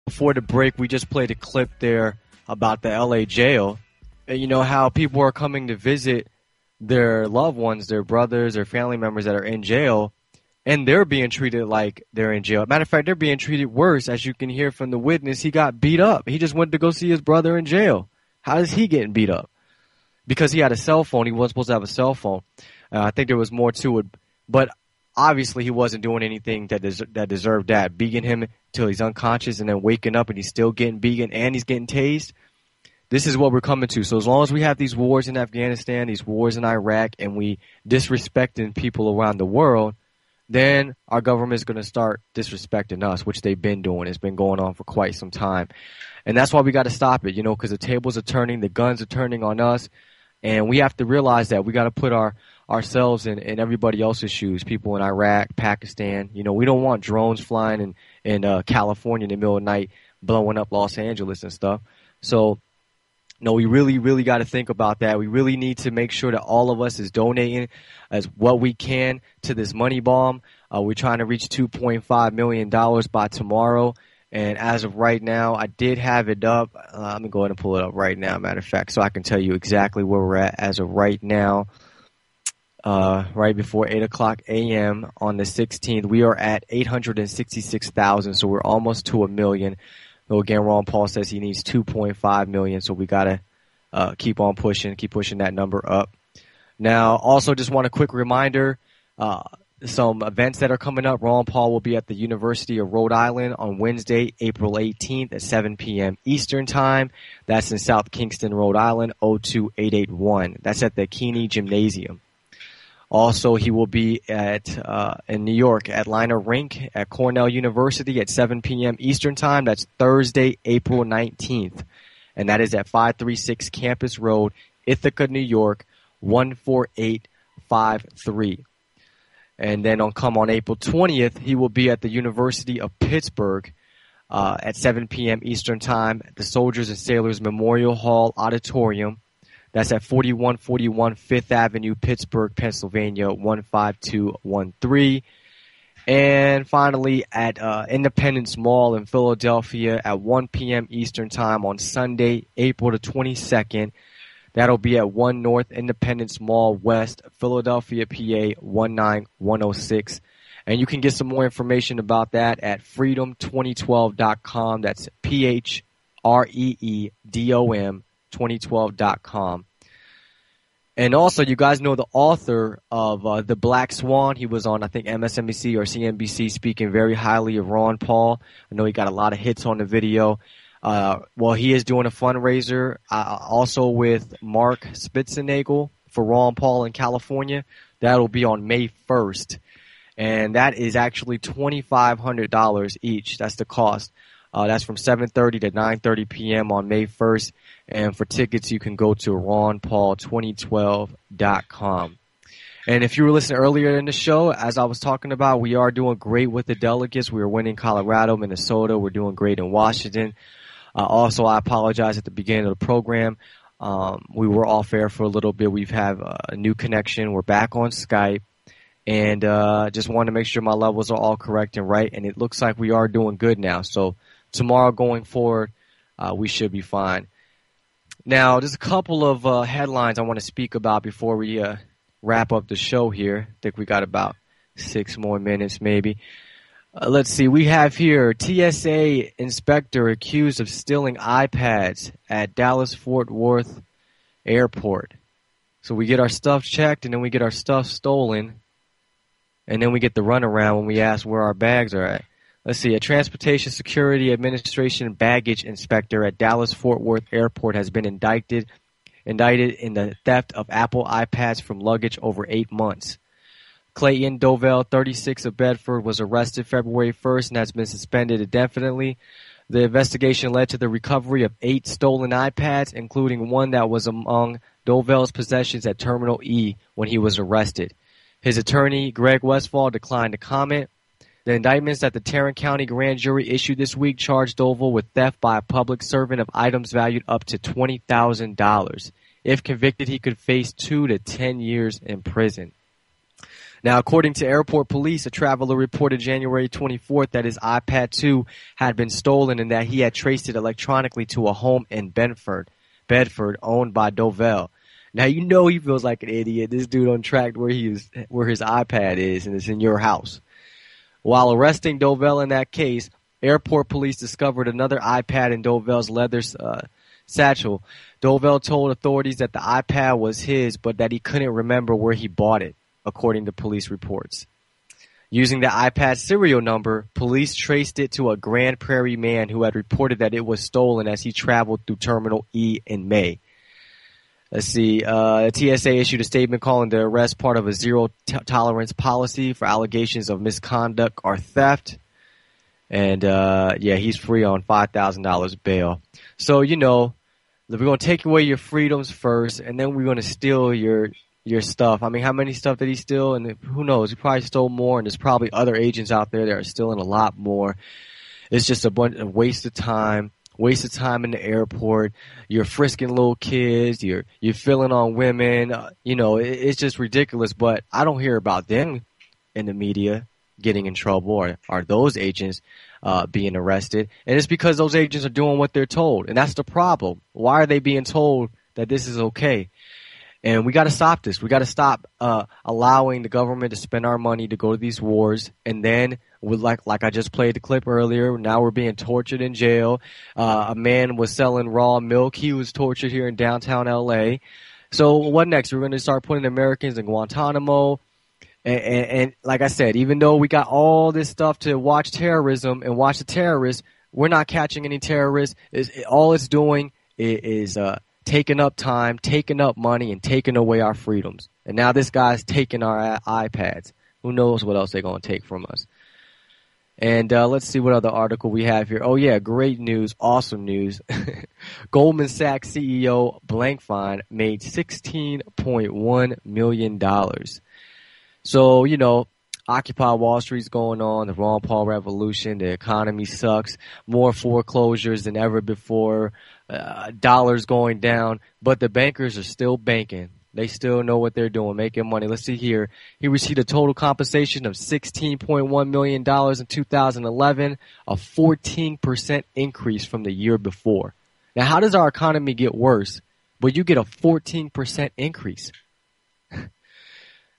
Before the break, we just played a clip there about the LA jail. And you know how people are coming to visit their loved ones, their brothers, their family members that are in jail, and they're being treated like they're in jail. Matter of fact, they're being treated worse. As you can hear from the witness, he got beat up. He just went to go see his brother in jail. How is he getting beat up? Because he had a cell phone. He wasn't supposed to have a cell phone. I think there was more to it. But obviously he wasn't doing anything that deserved that. Beating him till he's unconscious and then waking up and he's still getting beaten and he's getting tased. This is what we're coming to. So as long as we have these wars in Afghanistan, these wars in Iraq, and we disrespecting people around the world, then our government is going to start disrespecting us, which they've been doing. It's been going on for quite some time. And that's why we got to stop it, because the tables are turning, the guns are turning on us, and we have to realize that we got to put ourselves in everybody else's shoes, people in Iraq, Pakistan. We don't want drones flying in California in the middle of the night, blowing up Los Angeles and stuff. So, no, we really, really got to think about that. We really need to make sure that all of us is donating as what we can to this money bomb. We're trying to reach $2.5 million by tomorrow. And as of right now, I did have it up. Let me go ahead and pull it up right now, matter of fact, so I can tell you exactly where we're at as of right now. Right before 8 o'clock a.m. on the 16th, we are at 866,000, so we're almost to $1 million. Though again, Ron Paul says he needs 2.5 million, so we gotta keep pushing that number up. Now, also just want a quick reminder, some events that are coming up. Ron Paul will be at the University of Rhode Island on Wednesday, April 18th at 7 p.m. Eastern Time. That's in South Kingston, Rhode Island, 02881. That's at the Keeney Gymnasium. Also, he will be in New York at Liner Rink at Cornell University at 7 p.m. Eastern Time. That's Thursday, April 19th. And that is at 536 Campus Road, Ithaca, New York, 14853. And then on April 20th, he will be at the University of Pittsburgh at 7 p.m. Eastern Time at the Soldiers and Sailors Memorial Hall Auditorium. That's at 4141 Fifth Avenue, Pittsburgh, Pennsylvania, 15213. And finally, at Independence Mall in Philadelphia at 1 p.m. Eastern Time on Sunday, April the 22nd. That'll be at 1 North Independence Mall West, Philadelphia, PA, 19106. And you can get some more information about that at freedom2012.com. That's PHREEDOM 2012.com. And also, you guys know the author of The Black Swan. He was on, I think, MSNBC or CNBC speaking very highly of Ron Paul. I know he got a lot of hits on the video. Well, he is doing a fundraiser also with Mark Spitzenagel for Ron Paul in California. That'll be on May 1st. And that is actually $2,500 each. That's the cost. That's from 7:30 to 9:30 p.m. on May 1st. And for tickets, you can go to ronpaul2012.com. And if you were listening earlier in the show, as I was talking about, we are doing great with the delegates. We are winning Colorado, Minnesota. We're doing great in Washington. Also, I apologize at the beginning of the program. We were off air for a little bit. We've had a new connection. We're back on Skype. And just wanted to make sure my levels are all correct and right. And it looks like we are doing good now. So tomorrow going forward, we should be fine. Now, there's a couple of headlines I want to speak about before we wrap up the show here. I think we got about 6 more minutes maybe. Let's see. We have here TSA inspector accused of stealing iPads at Dallas-Fort Worth Airport. So we get our stuff checked and then we get our stuff stolen. And then we get the runaround when we ask where our bags are at. Let's see. A Transportation Security Administration baggage inspector at Dallas-Fort Worth Airport has been indicted in the theft of Apple iPads from luggage over 8 months. Clayton Dovell, 36 of Bedford, was arrested February 1st and has been suspended indefinitely. The investigation led to the recovery of 8 stolen iPads, including one that was among Dovell's possessions at Terminal E when he was arrested. His attorney, Greg Westfall, declined to comment. The indictments that the Tarrant County grand jury issued this week charged Dovell with theft by a public servant of items valued up to $20,000. If convicted, he could face 2 to 10 years in prison. Now, according to airport police, a traveler reported January 24th that his iPad 2 had been stolen and that he had traced it electronically to a home in Bedford, owned by Dovell. Now, you know he feels like an idiot. This dude on track where his iPad is, and it's in your house. While arresting Dovell in that case, airport police discovered another iPad in Dovell's leather satchel. Dovell told authorities that the iPad was his, but that he couldn't remember where he bought it, according to police reports. Using the iPad serial number, police traced it to a Grand Prairie man who had reported that it was stolen as he traveled through Terminal E in May. Let's see. TSA issued a statement calling the arrest part of a zero-tolerance policy for allegations of misconduct or theft. And, he's free on $5,000 bail. So, we're going to take away your freedoms first, and then we're going to steal your stuff. I mean, how many stuff did he steal? And who knows? He probably stole more, and there's probably other agents out there that are stealing a lot more. It's just a bunch of waste of time in the airport. You're frisking little kids. You're filling on women. It's just ridiculous. But I don't hear about them in the media getting in trouble or those agents being arrested. And it's because those agents are doing what they're told. And that's the problem. Why are they being told that this is okay? And we got to stop this. We got to stop allowing the government to spend our money to go to these wars. And then, like I just played the clip earlier, now we're being tortured in jail. A man was selling raw milk. He was tortured here in downtown L.A. So what next? We're going to start putting Americans in Guantanamo. And like I said, even though we got all this stuff to watch terrorism and watch the terrorists, we're not catching any terrorists. All it's doing is taking up time, taking up money, and taking away our freedoms. And now this guy's taking our iPads. Who knows what else they're going to take from us. And let's see what other article we have here. Oh, yeah, great news, awesome news. Goldman Sachs CEO Blankfein made $16.1 million. So, Occupy Wall Street's going on, the Ron Paul revolution, the economy sucks, more foreclosures than ever before, dollars going down, but the bankers are still banking. They still know what they're doing, making money. Let's see here. He received a total compensation of $16.1 million in 2011, a 14% increase from the year before. Now, how does our economy get worse, but you get a 14% increase?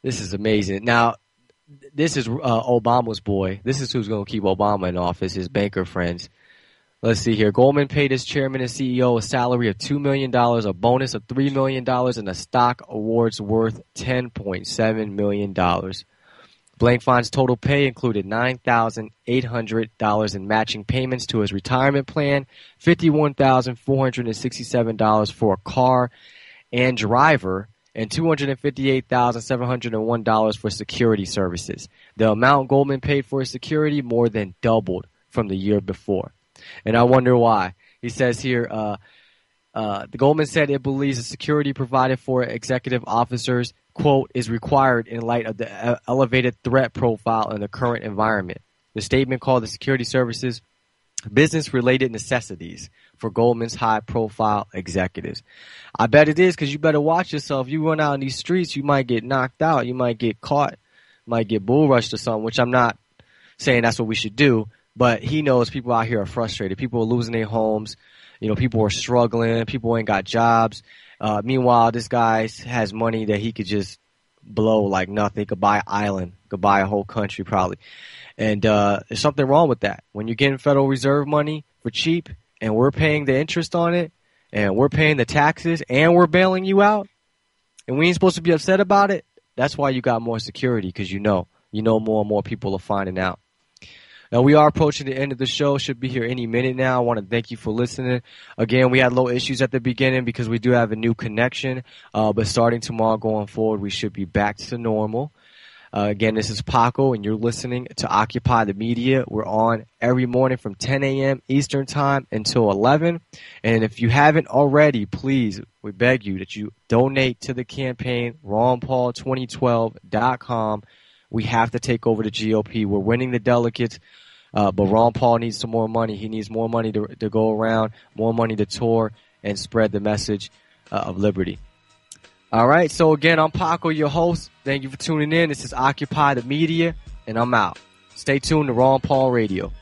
This is amazing. Now, this is Obama's boy. This is who's going to keep Obama in office, his banker friends. Let's see here. Goldman paid his chairman and CEO a salary of $2 million, a bonus of $3 million, and a stock awards worth $10.7 million. Blankfein's total pay included $9,800 in matching payments to his retirement plan, $51,467 for a car and driver, and $258,701 for security services. The amount Goldman paid for his security more than doubled from the year before. And I wonder why. He says here, the Goldman said it believes the security provided for executive officers, quote, is required in light of the elevated threat profile in the current environment. The statement called the security services business-related necessities for Goldman's high-profile executives. I bet it is, because you better watch yourself. You run out in these streets, you might get knocked out. You might get caught, might get bull rushed or something, which I'm not saying that's what we should do. But he knows people out here are frustrated. People are losing their homes. People are struggling. People ain't got jobs. Meanwhile, this guy has money that he could just blow like nothing. He could buy an island, could buy a whole country probably. And there's something wrong with that. When you're getting Federal Reserve money for cheap and we're paying the interest on it and we're paying the taxes and we're bailing you out and we ain't supposed to be upset about it, that's why you got more security, because you know more and more people are finding out. Now, we are approaching the end of the show. Should be here any minute now. I want to thank you for listening. Again, we had low issues at the beginning because we do have a new connection. But starting tomorrow going forward, we should be back to normal. Again, this is Paco, and you're listening to Occupy the Media. We're on every morning from 10 a.m. Eastern Time until 11. And if you haven't already, please, we beg you that you donate to the campaign, RonPaul2012.com. We have to take over the GOP. We're winning the delegates, but Ron Paul needs some more money. He needs more money to go around, more money to tour and spread the message of liberty. All right. So again, I'm Paco, your host. Thank you for tuning in. This is Occupy the Media, and I'm out. Stay tuned to Raw and Paul Radio.